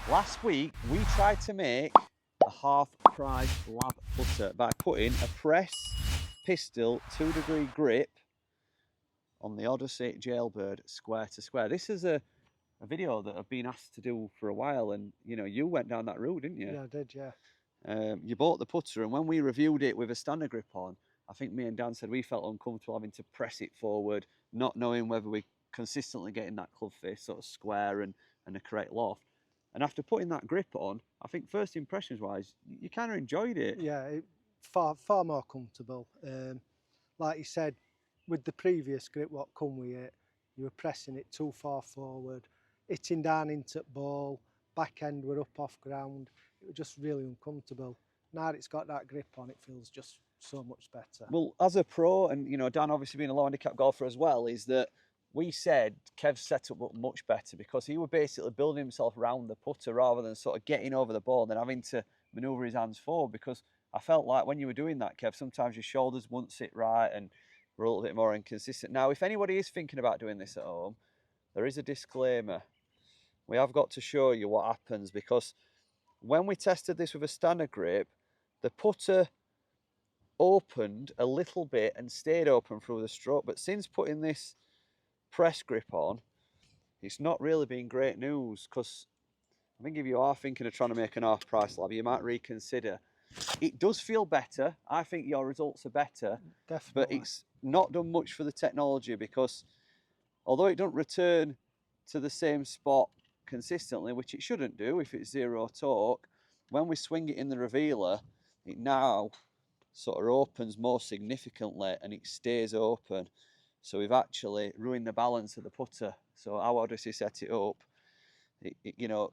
Last week, we tried to make a half-price lab putter by putting a press pistol 2-degree grip on the Odyssey Jailbird square to square. This is a video that I've been asked to do for a while, and you know, you went down that route, didn't you? Yeah, I did, yeah. You bought the putter, and when we reviewed it with a standard grip on, I think me and Dan said we felt uncomfortable having to press it forward, not knowing whether we're consistently getting that club face sort of square and a correct loft. And after putting that grip on, I think first impressions wise, you kind of enjoyed it. Yeah, far more comfortable. Like you said, with the previous grip what come with it, you were pressing it too far forward, hitting down into the ball, back end were up off ground. It was just really uncomfortable. Now that it's got that grip on, it feels just so much better. Well, as a pro, and you know, Dan obviously being a low handicap golfer as well, is that we said Kev's setup looked much better because he was basically building himself around the putter rather than sort of getting over the ball and then having to manoeuvre his hands forward. Because I felt like when you were doing that, Kev, sometimes your shoulders wouldn't sit right and were a little bit more inconsistent. Now, if anybody is thinking about doing this at home, there is a disclaimer. We have got to show you what happens because when we tested this with a standard grip, the putter opened a little bit and stayed open through the stroke, but since putting this press grip on, it's not really been great news. Because I think if you are thinking of trying to make an half price lab, you might reconsider. It does feel better. I think your results are better. Definitely. But it's not done much for the technology because although it don't return to the same spot consistently, which it shouldn't do if it's zero torque, when we swing it in the revealer, it now sort of opens more significantly and it stays open. So we've actually ruined the balance of the putter. So how Odyssey set it up, you know,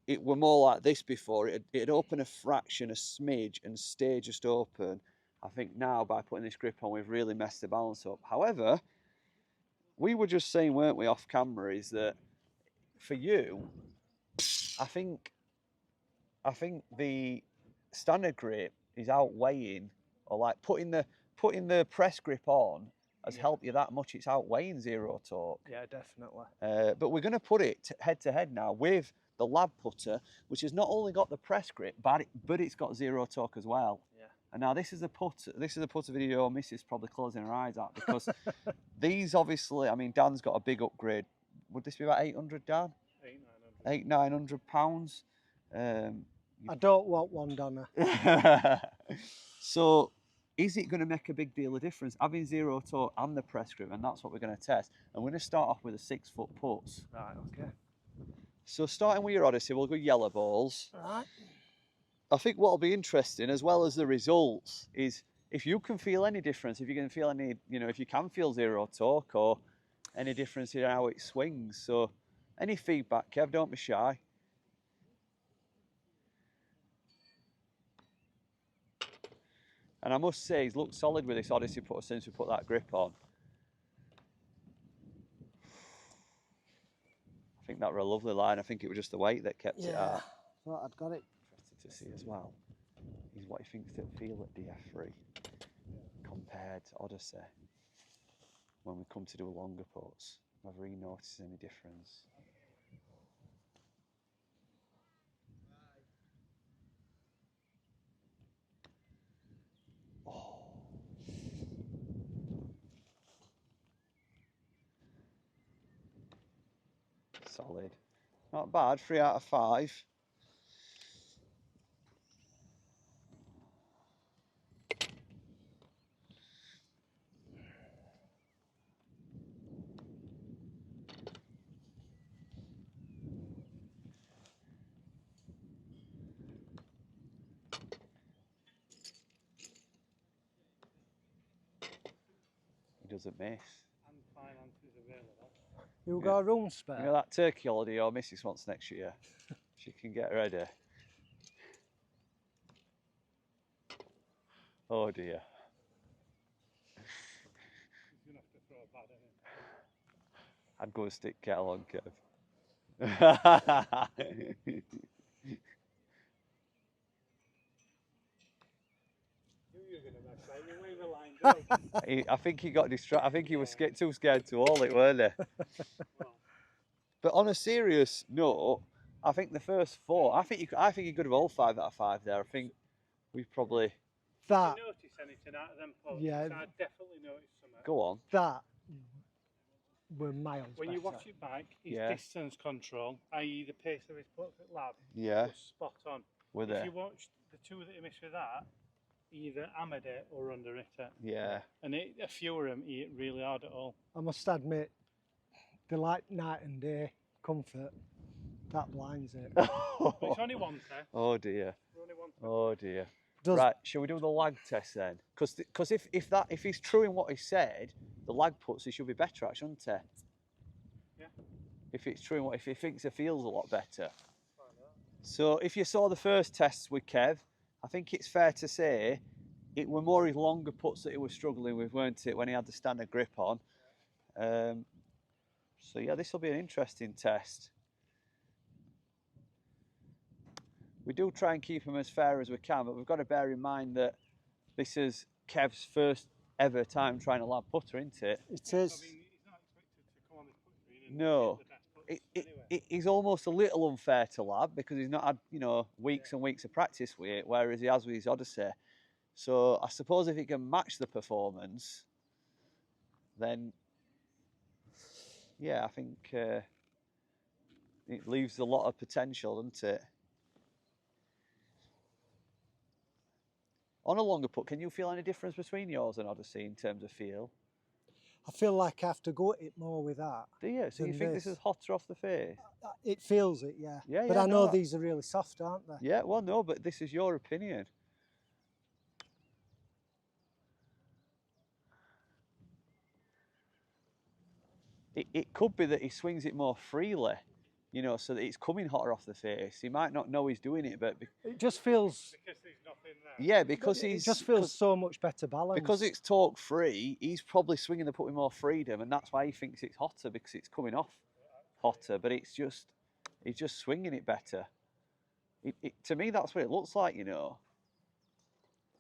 it were more like this before. It'd open a fraction, a smidge, and stay just open. I think now by putting this grip on, we've really messed the balance up. However, we were just saying, weren't we, off camera, is that for you, I think the standard grip is outweighing, or like putting the press grip on has helped you that much. It's outweighing zero torque. Yeah, definitely. But we're going to put it head to head now with the lab putter, which has not only got the press grip, but it's got zero torque as well. Yeah. And now this is a putter video your missus probably closing her eyes at, because these obviously, I mean, Dan's got a big upgrade. Would this be about 800, Dan? 800-900 pounds. I don't want one, Donna. So is it going to make a big deal of difference having zero torque and the press grip? And that's what we're going to test. And we're going to start off with a 6-foot putt. Right, okay. So starting with your Odyssey, we'll go yellow balls. Right. I think what'll be interesting, as well as the results, is if you can feel any difference, if you can feel any, you know, if you can feel zero torque or any difference in how it swings. So any feedback, Kev, don't be shy. And I must say, he's looked solid with this Odyssey putter since we put that grip on. I think that were a lovely line. I think it was just the weight that kept it out. Yeah, thought I'd got it. Interested to see as well is what he thinks it'll feel at DF3 compared to Odyssey when we come to do longer putts, whether he notices any difference. Solid. Not bad, 3 out of 5. He doesn't miss. You got a room spare? You know that turkey holiday your missus wants next year? She can get ready. Oh dear. He's going to have to throw a pad in it. I'd go and stick kettle on, Kev. You're going to mess up. We were lined up. I think he got distracted. I think he was too scared to haul it, weren't he? But on a serious note, I think the first 4. I think you could have all 5 out of 5 there. I think we've probably. That. Did you notice anything out of them putts? Yeah. I definitely noticed something. Go on. That were miles When better. you watch it back, his Yeah. distance control, i.e. the pace of his putts at LAB, Yeah. was spot on. Were If they? you watched the 2 that he missed with that, he either hammered it or under it. Yeah. And a few of them, he hit really hard at all. I must admit, they're like night and day comfort. That blinds it. But it's only one test. Oh dear. Only one test. Oh dear. Does, Right, shall we do the lag test then? Because if he's true in what he said, the lag puts he should be better at, shouldn't he? Yeah. If it's true in what if he thinks it feels a lot better. So if you saw the first tests with Kev, I think it's fair to say it were more his longer putts that he was struggling with, weren't it, when he had the standard grip on. So yeah, this will be an interesting test. We do try and keep him as fair as we can, but we've got to bear in mind that this is Kev's first ever time trying a LAB putter, isn't it? it is. I mean, he's not expected to come on this putt green and No. get the best putts anyway. He's almost a little unfair to LAB because he's not had, weeks and weeks of practice with it, whereas he has with his Odyssey. So I suppose if he can match the performance, then yeah, I think it leaves a lot of potential, doesn't it? On a longer putt, can you feel any difference between yours and Odyssey in terms of feel? I feel like I have to go at it more with that. Do you? So you think this is hotter off the face? It feels it, yeah. Yeah, but yeah, I know no, these are really soft, aren't they? Yeah, well, no, but this is your opinion. It could be that he swings it more freely, so that it's coming hotter off the face. He might not know he's doing it, but It just feels. Because there's nothing there. yeah, because It just feels so much better balanced. because it's torque free. He's probably swinging the putt with more freedom, and that's why he thinks it's hotter because it's coming off hotter. But he's just swinging it better. To me, that's what it looks like.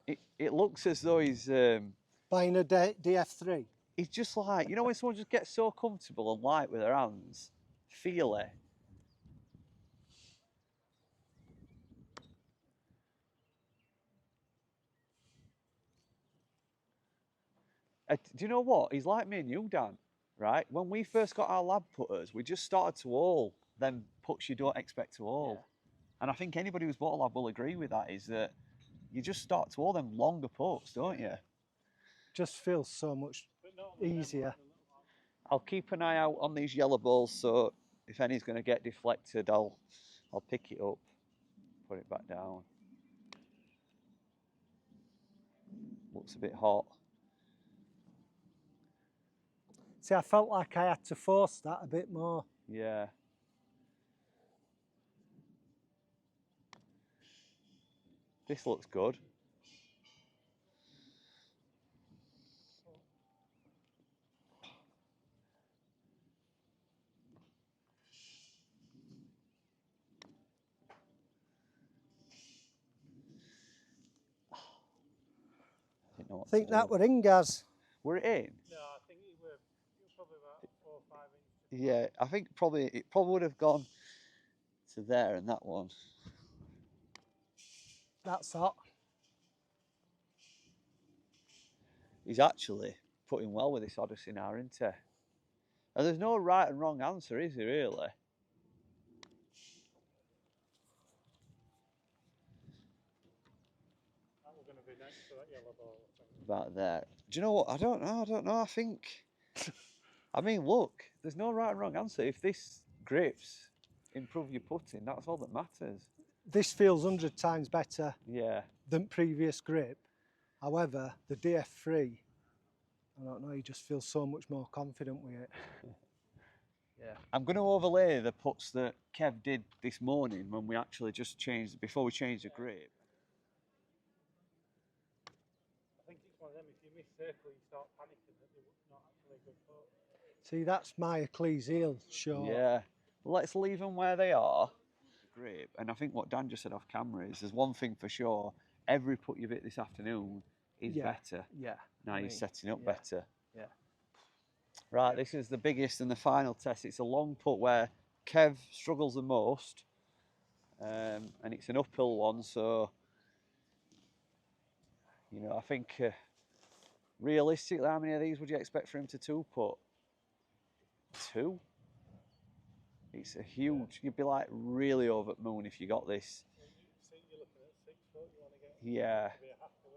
It looks as though he's buying a DF3. he's just like, when someone just gets so comfortable and light with their hands, feel it. Do you know what? He's like me and you, Dan, right? When we first got our LAB putters, we just started to all them putts you don't expect to all. Yeah. And I think anybody who's bought a LAB will agree with that, is that you just start to all them longer putts, don't you? Just feels so much easier. I'll keep an eye out on these yellow balls, so if any's going to get deflected, I'll pick it up, put it back down. Looks a bit hot. See, I felt like I had to force that a bit more. Yeah. This looks good. I think that were in, Gaz. Were it in? No, I think it was probably about 4 or 5 inches. Yeah, I think it probably would have gone to there and that one. That's hot. He's actually putting well with this Odyssey now, isn't he? And there's no right and wrong answer, is there, really? That was going to be next to that yellow ball, I think. About there. Do you know what? I don't know. I think... I mean, look, there's no right and wrong answer. If this grips, improve your putting, that's all that matters. This feels 100 times better than previous grip. However, the DF3, I don't know, you just feel so much more confident with it. Yeah. I'm going to overlay the putts that Kev did this morning when we actually just changed, before we changed the grip. I think it's one of them, if you miss circle, you start panicking that they're not actually a good putt. See, that's my Achilles heel short. Yeah. Well, let's leave them where they are. Grip. And I think what Dan just said off camera is there's one thing for sure, every putt you've hit this afternoon is better. Yeah. Now you're setting up better. Yeah. Right, this is the biggest and the final test. It's a long putt where Kev struggles the most. and it's an uphill one, so you know, I think realistically, how many of these would you expect for him to two-putt? 2? It's a huge. You'd be like really over the moon if you got this. So you're looking at 6 foot. You want to get Yeah. to be a half of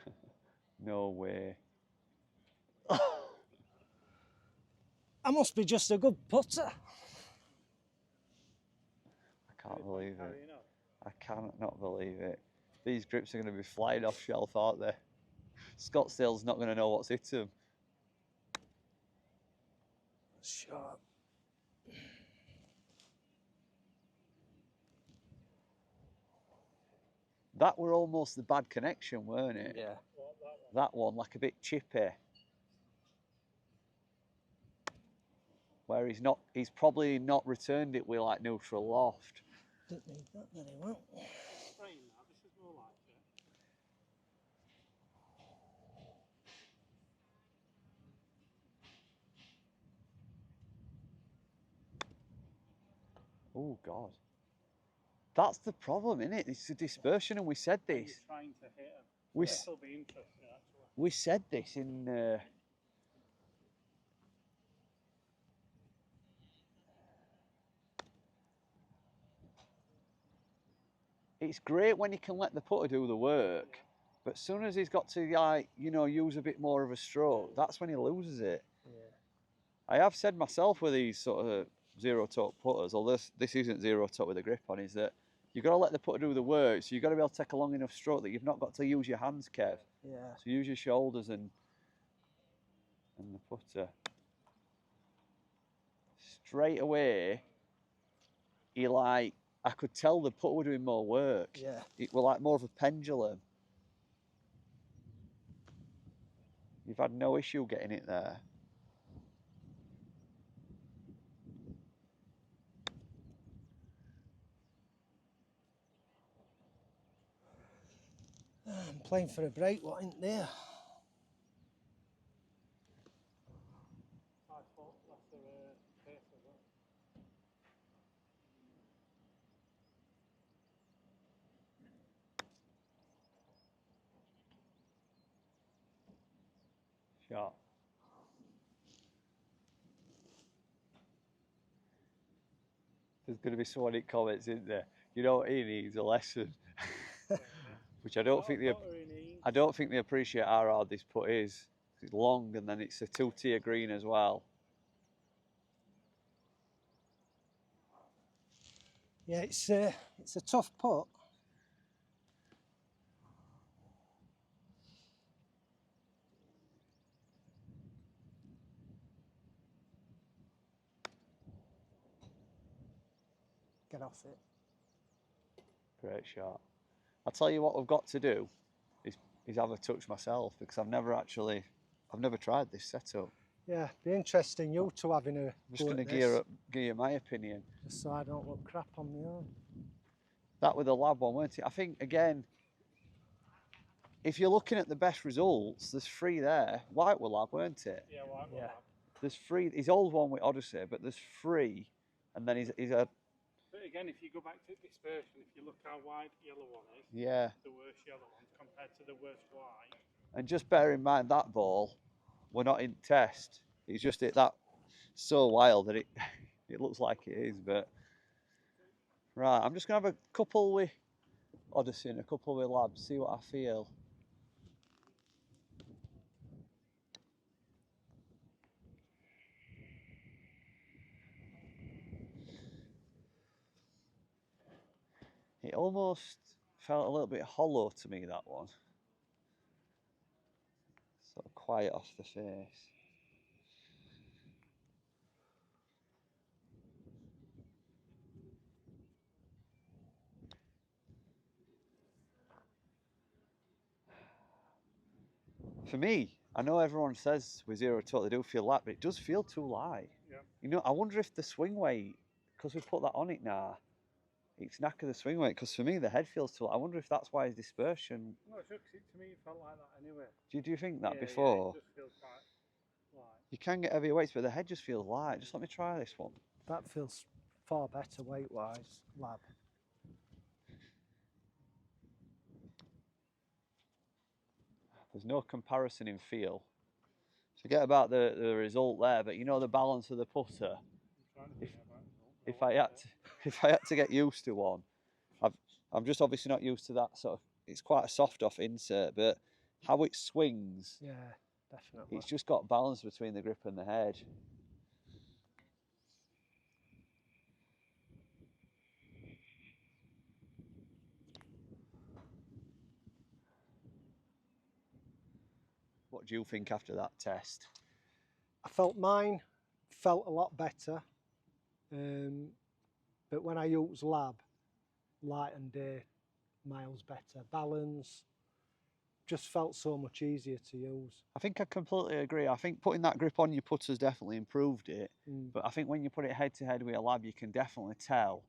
it. No way. I must be just a good putter. I can't believe it. Carrying on. I cannot not believe it. These grips are going to be flying off shelf, aren't they? Scottsdale's not going to know what's hit them. Sharp. That were almost the bad connection, weren't it? Yeah. That one, like a bit chippy. Where he's probably not returned it with like neutral loft. Didn't need that very well. Spraying that. This is more like it. Oh God. That's the problem, isn't it? It's the dispersion, and we said You're this. trying to hit them. We This will be interesting, actually. We said this in. It's great when you can let the putter do the work, but as soon as he's got to, like, you know, use a bit more of a stroke, that's when he loses it. Yeah. I have said myself with these sort of zero-toe putters, although this isn't zero-toe with a grip on, is that you've got to let the putter do the work, so you've got to be able to take a long enough stroke that you've not got to use your hands, Kev. Yeah. So use your shoulders and the putter. Straight away, I could tell the putter were doing more work. Yeah. It were like more of a pendulum. You've had no issue getting it there. I'm playing for a break, what ain't there? 5 foot less of a pace as well. Shot. There's going to be someone in comments, isn't there? You know what he needs? A lesson. Which I don't think they appreciate how hard this putt is. It's long, and then it's a 2-tier green as well. Yeah, it's a tough putt. Get off it. Great shot. I'll tell you what we've got to do is have a touch myself, because I've never tried this setup. Yeah, be interesting you two having a I'm just go going at to this, give you my opinion. just so I don't look crap on my own. That with the LAB one, weren't it? I think, again, if you're looking at the best results, there's 3 there. White were LAB, weren't it? Yeah, well, Yeah. There's 3. His old one with Odyssey, but there's 3, and then he's a. But again, if you go back to dispersion, if you look how wide yellow one is, Yeah. the worst yellow one compared to the worst white. And just bear in mind that ball, we're not in test. He's just hit that so wild that it it looks like it is. But right, I'm just gonna have a couple with Odyssey and a couple with LAB, see what I feel. It almost felt a little bit hollow to me, that one. Sort of quiet off the face. For me, I know everyone says with zero-toe they do feel light, but it does feel too light. Yeah. You know, I wonder if the swing weight, because we put that on it now, it's knackered the swing weight, because for me the head feels too light. I wonder if that's why his dispersion. I'm not sure, 'cause to me it felt like that anyway. Do you think that Yeah, before? Yeah, it just feels quite light. You can get heavy weights, but the head just feels light. Just let me try this one. That feels far better weight-wise, Lab. There's no comparison in feel. Forget about the result there, but you know the balance of the putter. If I had to get used to one, I'm just obviously not used to that sort of. It's quite a soft off insert, but how it swings. Yeah, definitely. It's just got balance between the grip and the head. What do you think after that test? I felt mine felt a lot better, but when I used Lab, light and day, miles better. Balance just felt so much easier to use. I think I completely agree. I think putting that grip on your putter's definitely improved it, but I think when you put it head to head with a Lab, you can definitely tell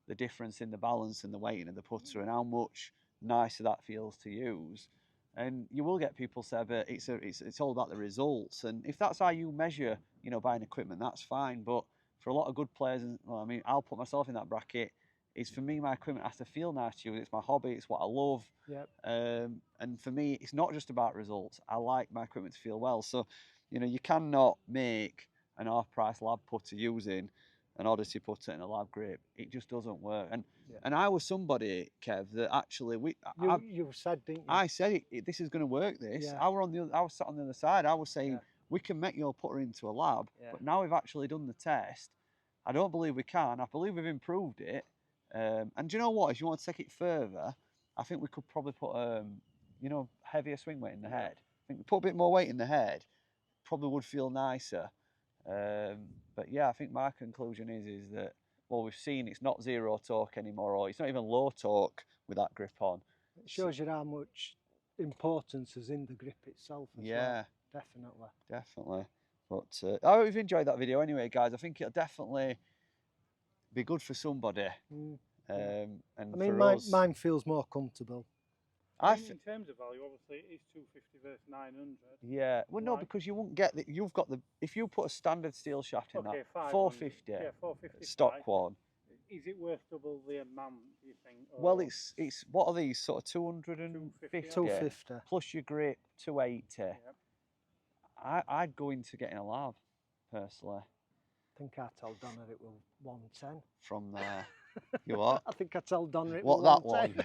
the difference in the balance and the weighting of the putter and how much nicer that feels to use. And you will get people say, but it's all about the results. And if that's how you measure, you know, buying equipment, that's fine. But for a lot of good players, and well, I mean, I'll put myself in that bracket. Is for me, my equipment has to feel nice to use. It's my hobby. It's what I love. Yep. And for me, it's not just about results. I like my equipment to feel well. So, you know, you cannot make an half-price Lab putter using an Odyssey putter and a Lab grip. It just doesn't work. And I was somebody, Kev, that actually you said, didn't you? I said this is going to work. This. Yeah. I was sat on the other side. I was saying we can make your putter into a Lab, but now we've actually done the test. I don't believe we can. I believe we've improved it. And do you know what? If you want to take it further, I think we could probably put you know, heavier swing weight in the head. I think we put a bit more weight in the head, probably would feel nicer. But yeah, I think my conclusion is that, well, we've seen it's not zero torque anymore, or it's not even low torque with that grip on. It shows you how much importance is in the grip itself as well. Definitely. Definitely. But I hope you've enjoyed that video anyway, guys. I think it'll definitely be good for somebody. And I mean, for us, mine feels more comfortable. I mean, in terms of value, obviously it is 250 versus 900. Yeah, well, no, because you won't get you've got the, if you put a standard steel shaft in that, 450, 450 stock one. Is it worth double the amount, do you think? Or Well, it's what are these, sort of 250? 250. Plus your grip, 280. Yep. I'd go into getting a Lab, personally. I think I told Donna it was 110. From there. You what? I think I told Donna it What, was that 110.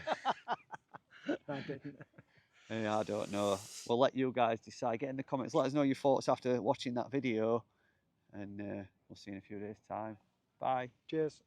I didn't. Yeah, I don't know. We'll let you guys decide. Get in the comments. Let us know your thoughts after watching that video. And we'll see you in a few days' time. Bye. Cheers.